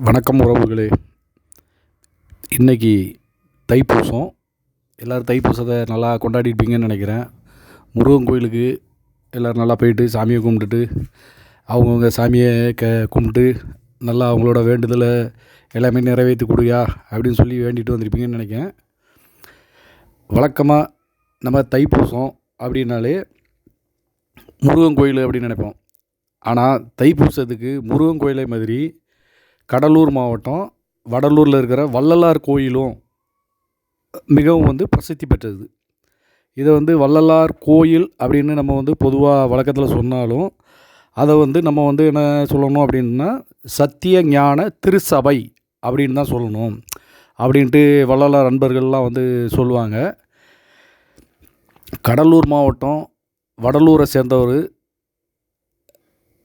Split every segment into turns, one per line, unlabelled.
வணக்கம் உறவுகளே. இன்றைக்கி தைப்பூசம். எல்லோரும் தைப்பூசத்தை நல்லா கொண்டாடிருப்பீங்கன்னு நினைக்கிறேன். முருகன் கோயிலுக்கு எல்லோரும் நல்லா போயிட்டு சாமியை கும்பிட்டுட்டு அவங்கவுங்க சாமியை கும்பிட்டு நல்லா அவங்களோட வேண்டுதலை எல்லாமே நிறைவேற்றி கொடுயா அப்படின்னு சொல்லி வேண்டிட்டு வந்திருப்பீங்கன்னு நினைக்கிறேன். வழக்கமாக நம்ம தைப்பூசம் அப்படின்னாலே முருகன் கோயில் அப்படின்னு நினைப்போம். ஆனால் தைப்பூசத்துக்கு முருகன் கோயிலை மாதிரி கடலூர் மாவட்டம் வடலூரில் இருக்கிற வள்ளலார் கோயிலும் மிகவும் பிரசித்தி பெற்றது. இதை வள்ளலார் கோயில் அப்படின்னு நம்ம பொதுவாக வழக்கத்தில் சொன்னாலும் அதை நம்ம என்ன சொல்லணும் அப்படின்னா சத்திய ஞான திருச்சபை அப்படின்னு தான் சொல்லணும் அப்படின்ட்டு வள்ளலார் அன்பர்கள்லாம் சொல்லுவாங்க. கடலூர் மாவட்டம் வடலூரை சேர்ந்தவர்,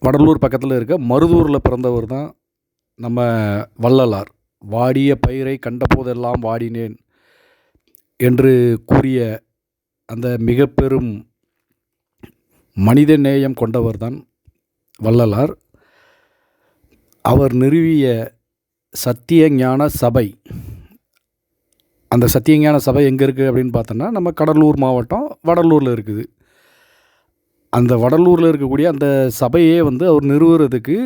வடலூர் பக்கத்தில் இருக்க மருதூரில் பிறந்தவர் தான் நம்ம வள்ளலார். வாடிய பயிரை கண்டபோதெல்லாம் வாடினேன் என்று கூறிய அந்த மிக பெரும் மனித நேயம் கொண்டவர் தான் வள்ளலார். அவர் நிறுவிய சத்திய ஞான சபை, அந்த சத்திய ஞான சபை எங்கே இருக்குது அப்படின்னு பார்த்தோன்னா நம்ம கடலூர் மாவட்டம் வடலூரில் இருக்குது. அந்த வடலூரில் இருக்கக்கூடிய அந்த சபையே அவர் நிறுவுறதுக்கு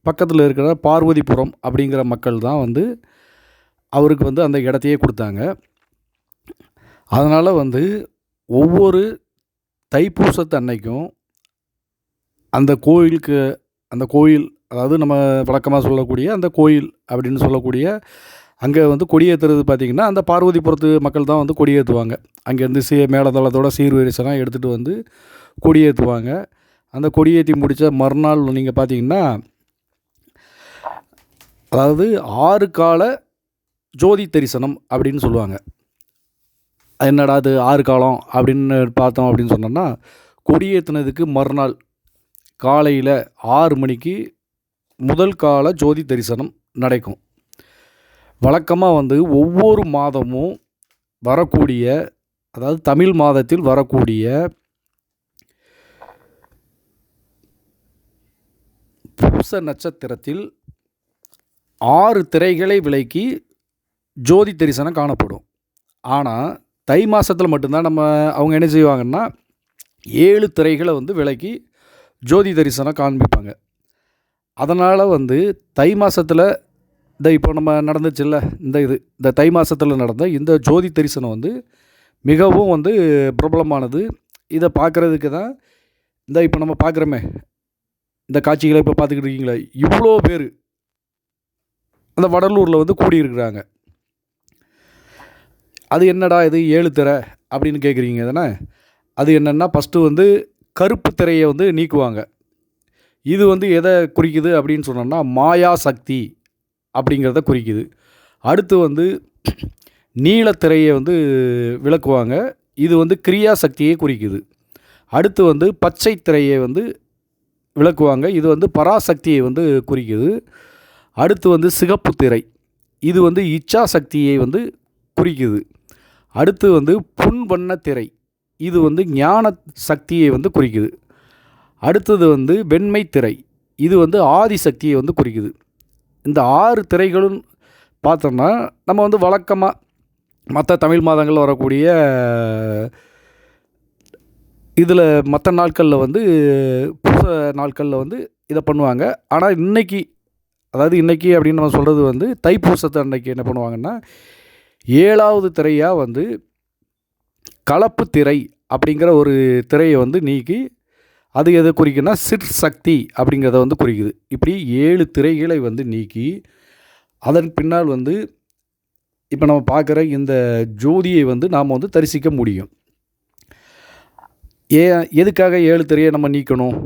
பக்கத்தில் இருக்கிற பார்வதிபுரம் அப்படிங்கிற மக்கள் தான் அவருக்கு அந்த இடத்தையே கொடுத்தாங்க. அதனால் ஒவ்வொரு தைப்பூசத்து அன்னைக்கும் அந்த கோயிலுக்கு, அந்த கோயில் அதாவது நம்ம வழக்கமாக சொல்லக்கூடிய அந்த கோயில் அப்படின்னு சொல்லக்கூடிய அங்கே கொடியேற்றுறது பார்த்திங்கன்னா அந்த பார்வதிபுரத்து மக்கள் தான் கொடியேற்றுவாங்க. அங்கேருந்து மேலதளத்தோட சீர்வரிசெல்லாம் எடுத்துகிட்டு கொடியேற்றுவாங்க. அந்த கொடியேற்றி முடித்த மறுநாள் நீங்கள் பார்த்திங்கன்னா அதாவது 6 கால ஜோதி தரிசனம் அப்படின்னு சொல்லுவாங்க. என்னடா அது 6 காலம் அப்படின்னு பார்த்தோம் அப்படின்னு சொன்னோன்னா, கொடியேற்றினதுக்கு மறுநாள் காலையில் 6 மணிக்கு முதல் கால ஜோதி தரிசனம் நடக்கும். வழக்கமாக ஒவ்வொரு மாதமும் வரக்கூடிய, அதாவது தமிழ் மாதத்தில் வரக்கூடிய பூச நட்சத்திரத்தில் 6 திரைகளை விலக்கி ஜோதி தரிசனம் காணப்படும். ஆனால் தை மாதத்தில் மட்டும்தான் அவங்க என்ன செய்வாங்கன்னா 7 திரைகளை விலக்கி ஜோதி தரிசனம் காண்பிப்பாங்க. அதனால் தை மாதத்தில் இப்போ நம்ம நடந்துச்சுல்ல இந்த தை மாதத்தில் நடந்த இந்த ஜோதி தரிசனம் மிகவும் பிரபலமானது. இதை பார்க்குறதுக்கு தான் இப்போ நம்ம பார்க்குறோமே, இந்த காட்சிகளை இப்போ பார்த்துக்கிட்டு இருக்கீங்களா, இவ்வளோ பேர் அந்த வடலூரில் கூடியிருக்கிறாங்க. அது என்னடா இது 7 திரை அப்படின்னு கேட்குறீங்க தானே. அது என்னென்னா ஃபஸ்ட்டு கருப்பு திரையை நீக்குவாங்க. இது எதை குறிக்குது அப்படின்னு சொன்னோன்னா மாயா சக்தி அப்படிங்கிறத குறிக்குது. அடுத்து நீலத்திரையை விளக்குவாங்க. இது கிரியா சக்தியை குறிக்குது. அடுத்து பச்சை திரையை விளக்குவாங்க. இது பராசக்தியை குறிக்குது. அடுத்து சிகப்பு திரை, இது இச்சா சக்தியை குறிக்குது. அடுத்து புன்வண்ண திரை, இது ஞான சக்தியை குறிக்குது. அடுத்தது வெண்மை திரை, இது ஆதிசக்தியை குறிக்குது. இந்த 6 திரைகளும் பார்த்தோம்னா நம்ம வழக்கமாக மற்ற தமிழ் மாதங்களில் வரக்கூடிய இதில் மற்ற நாட்களில் புதுச நாட்களில் இதை பண்ணுவாங்க. ஆனால் இன்றைக்கி, அதாவது இன்றைக்கி அப்படின்னு நம்ம சொல்கிறது தைப்பூசத்தை அன்றைக்கி என்ன பண்ணுவாங்கன்னா 7வது திரையாக கலப்பு திரை அப்படிங்கிற ஒரு திரையை நீக்கி, அது எதை குறிக்குன்னா சிற்சக்தி அப்படிங்கிறத குறிக்குது. இப்படி 7 திரைகளை நீக்கி அதன் பின்னால் இப்போ நம்ம பார்க்குற இந்த ஜோதியை நாம் தரிசிக்க முடியும். எதுக்காக 7 திரையை நம்ம நீக்கணும்,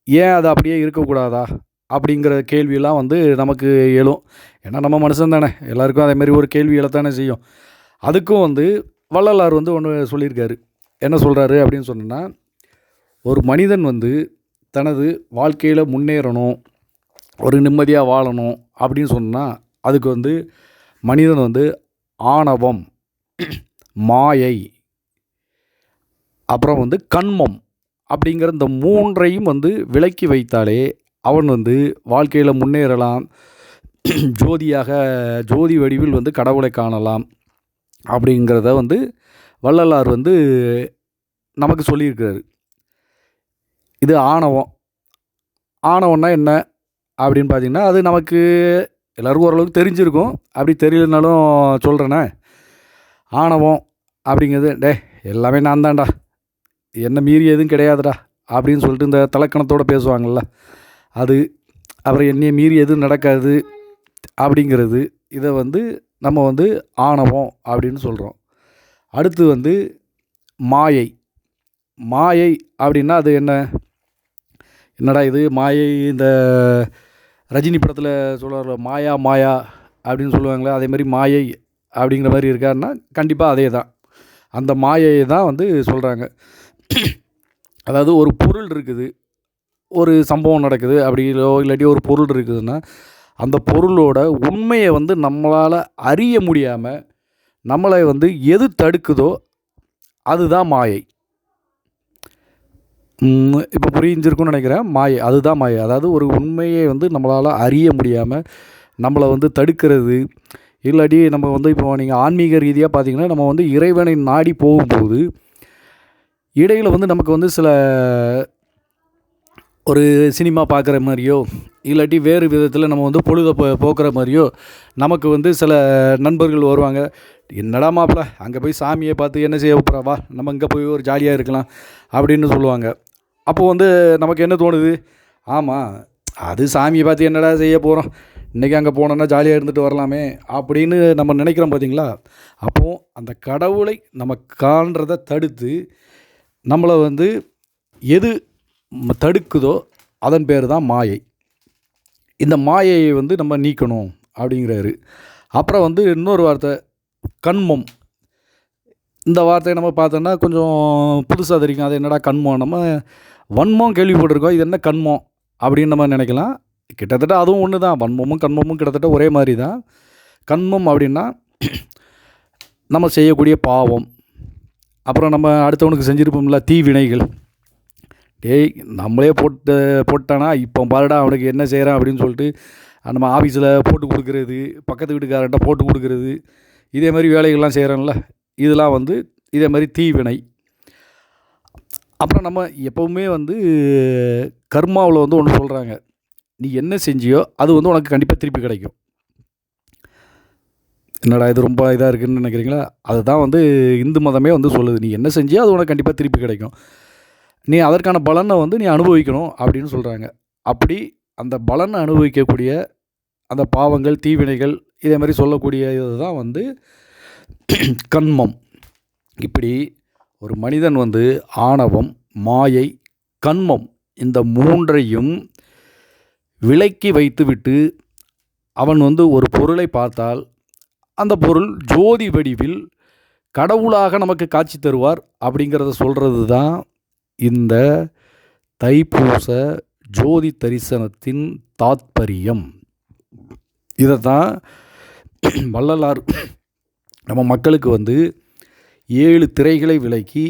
ஏன் அது அப்படியே இருக்கக்கூடாதா அப்படிங்கிற கேள்வியெல்லாம் நமக்கு எழும். ஏன்னா நம்ம மனுஷன் தானே, எல்லாருக்கும் அதேமாரி ஒரு கேள்வி எழத்தானே செய்யும். அதுக்கும் வள்ளலார் ஒன்று சொல்லியிருக்காரு. என்ன சொல்கிறாரு அப்படின்னு சொன்னோன்னா, ஒரு மனிதன் தனது வாழ்க்கையில் முன்னேறணும், ஒரு நிம்மதியாக வாழணும் அப்படின்னு சொன்னால் அதுக்கு மனிதன் ஆணவம், மாயை, அப்புறம் கன்மம் அப்படிங்கிற இந்த 3ஐயும் விலக்கி வைத்தாலே அவன் வாழ்க்கையில் முன்னேறலாம், ஜோதி வடிவில் வந்து கடவுளை காணலாம் அப்படிங்கிறத வந்து வள்ளலார் வந்து நமக்கு சொல்லியிருக்கிறாரு. இது ஆணவம். ஆணவம்னா என்ன அப்படின்னு பார்த்தீங்கன்னா, அது நமக்கு எல்லாருக்கும் ஓரளவுக்கு தெரிஞ்சிருக்கும். அப்படி தெரியலனாலும் சொல்கிறேனே. ஆணவம் அப்படிங்கிறது, எல்லாமே நான் தான்டா, என்ன மீறி எதுவும் கிடையாதுடா அப்படின்னு சொல்லிட்டு இந்த தலக்கணத்தோடு பேசுவாங்கள்ல, அது. அப்புறம் என்னைய மீறி எதுவும் நடக்காது அப்படிங்கிறது. இதை வந்து நம்ம வந்து ஆணவம் அப்படின்னு சொல்கிறோம். அடுத்து வந்து மாயை. மாயை அப்படின்னா அது என்னடா இது மாயை, இந்த ரஜினி படத்தில் சொல்லுவார்ல, மாயா மாயா அப்படின்னு சொல்லுவாங்களே, அதே மாதிரி மாயை அப்படிங்கிற மாதிரி இருக்காருன்னா கண்டிப்பாக அதே தான். அந்த மாயையை தான் வந்து சொல்கிறாங்க. அதாவது ஒரு பொருள் இருக்குது, ஒரு சம்பவம் நடக்குது அப்படிங்களோ, இல்லாட்டி ஒரு பொருள் இருக்குதுன்னா அந்த பொருளோட உண்மையை வந்து நம்மளால் அறிய முடியாமல் நம்மளை வந்து எது தடுக்குதோ அதுதான் மாயை. இப்போ புரிஞ்சிருக்குன்னு நினைக்கிறேன். மாயை, அதுதான் மாயை. அதாவது ஒரு உண்மையை வந்து நம்மளால் அறிய முடியாமல் நம்மளை வந்து தடுக்கிறது. இல்லாட்டி நம்ம வந்து இப்போ நீங்கள் ஆன்மீக ரீதியாக பார்த்தீங்கன்னா, நம்ம வந்து இறைவனை நாடி போகும்போது இடையில் வந்து நமக்கு வந்து சில ஒரு சினிமா பார்க்குற மாதிரியோ, இல்லாட்டி வேறு விதத்தில் நம்ம வந்து பொழுதை போக்குற மாதிரியோ நமக்கு வந்து சில நண்பர்கள் வருவாங்க. என்னடா மாப்பிள்ள, அங்கே போய் சாமியை பார்த்து என்ன செய்ய போகிறா, வா நம்ம இங்கே போய் ஒரு ஜாலியாக இருக்கலாம் அப்படின்னு சொல்லுவாங்க. அப்போது வந்து நமக்கு என்ன தோணுது, ஆமாம் அது சாமியை பார்த்து என்னடா செய்ய போகிறோம், இன்றைக்கி அங்கே போனோன்னா ஜாலியாக இருந்துட்டு வரலாமே அப்படின்னு நம்ம நினைக்கிறோம் பார்த்தீங்களா. அப்போது அந்த கடவுளை நம்ம காண்றதை தடுத்து நம்மளை வந்து எது தடுக்குதோ அதன் பேர் தான் மாயை. இந்த மாயையை வந்து நம்ம நீக்கணும் அப்படிங்கிறாரு. அப்புறம் வந்து இன்னொரு வார்த்தை கண்மம். இந்த வார்த்தையை நம்ம பார்த்தோன்னா கொஞ்சம் புதுசாக தெரியும். அது என்னடா கண்மம், நம்ம வன்மம் கேள்விப்பட்டிருக்கோம், இது என்ன கண்மம் அப்படின்னு நம்ம நினைக்கலாம். கிட்டத்தட்ட அதுவும் ஒன்று தான். வன்மமும் கண்மமும் கிட்டத்தட்ட ஒரே மாதிரி தான். கண்மம் அப்படின்னா நம்ம செய்யக்கூடிய பாவம், அப்புறம் நம்ம அடுத்தவனுக்கு செஞ்சுருப்போம்ல தீவினைகள். நம்மளே போட்டானா இப்போ பாருடா அவனுக்கு என்ன செய்கிறான் அப்படின்னு சொல்லிட்டு நம்ம ஆஃபீஸில் போட்டு கொடுக்குறது, பக்கத்து வீட்டுக்காரன்ட்ட போட்டு கொடுக்குறது, இதே மாதிரி வேலைகள்லாம் செய்கிறோம்ல, இதெல்லாம் வந்து இதே மாதிரி தீவினை. அப்புறம் நம்ம எப்போவுமே வந்து கர்மாவில் வந்து ஒன்று சொல்கிறாங்க, நீ என்ன செஞ்சியோ அது வந்து உனக்கு கண்டிப்பாக திருப்பி கிடைக்கும். என்னடா இது ரொம்ப இதாக இருக்குதுன்னு நினைக்கிறீங்களா? அதுதான் வந்து இந்து மதமே வந்து சொல்லுது, நீ என்ன செஞ்சியோ அது உனக்கு கண்டிப்பாக திருப்பி கிடைக்கும், நீ அதற்கான பலனை வந்து நீ அனுபவிக்கணும் அப்படின்னு சொல்கிறாங்க. அப்படி அந்த பலனை அனுபவிக்கக்கூடிய அந்த பாவங்கள் தீவினைகள் இதே மாதிரி சொல்லக்கூடிய இதுதான் வந்து கண்மம். இப்படி ஒரு மனிதன் வந்து ஆணவம், மாயை, கண்மம் இந்த மூன்றையும் விலக்கி வைத்துவிட்டு அவன் வந்து ஒரு பொருளை பார்த்தால் அந்த பொருள் ஜோதி வடிவில் கடவுளாக நமக்கு காட்சி தருவார் அப்படிங்கிறத சொல்கிறது தான் இந்த தைப்பூச ஜோதி தரிசனத்தின் தாத்பரியம். இதை தான் வள்ளலார் நம்ம மக்களுக்கு வந்து 7 திரைகளை விலக்கி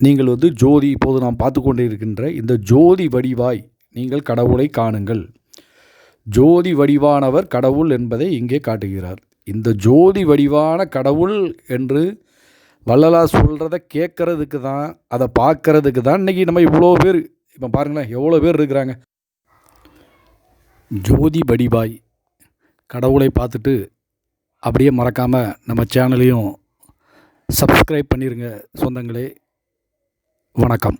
நீங்கள் வந்து ஜோதி, இப்போது நாம் பார்த்து கொண்டு இருக்கின்ற இந்த ஜோதி வடிவாய் நீங்கள் கடவுளை காணுங்கள், ஜோதி வடிவானவர் கடவுள் என்பதை இங்கே காட்டுகிறார். இந்த ஜோதி வடிவான கடவுள் என்று வள்ளலார் சொல்கிறத கேட்குறதுக்கு தான், அதை பார்க்கறதுக்கு தான் இன்றைக்கி நம்ம இவ்வளோ பேர், இப்போ பாருங்களேன் எவ்வளோ பேர் இருக்கிறாங்க. ஜோதி வடிவாய் கடவுளை பார்த்துட்டு அப்படியே மறக்காமல் நம்ம சேனலையும் சப்ஸ்கிரைப் பண்ணிடுங்க சொந்தங்களே. வணக்கம்.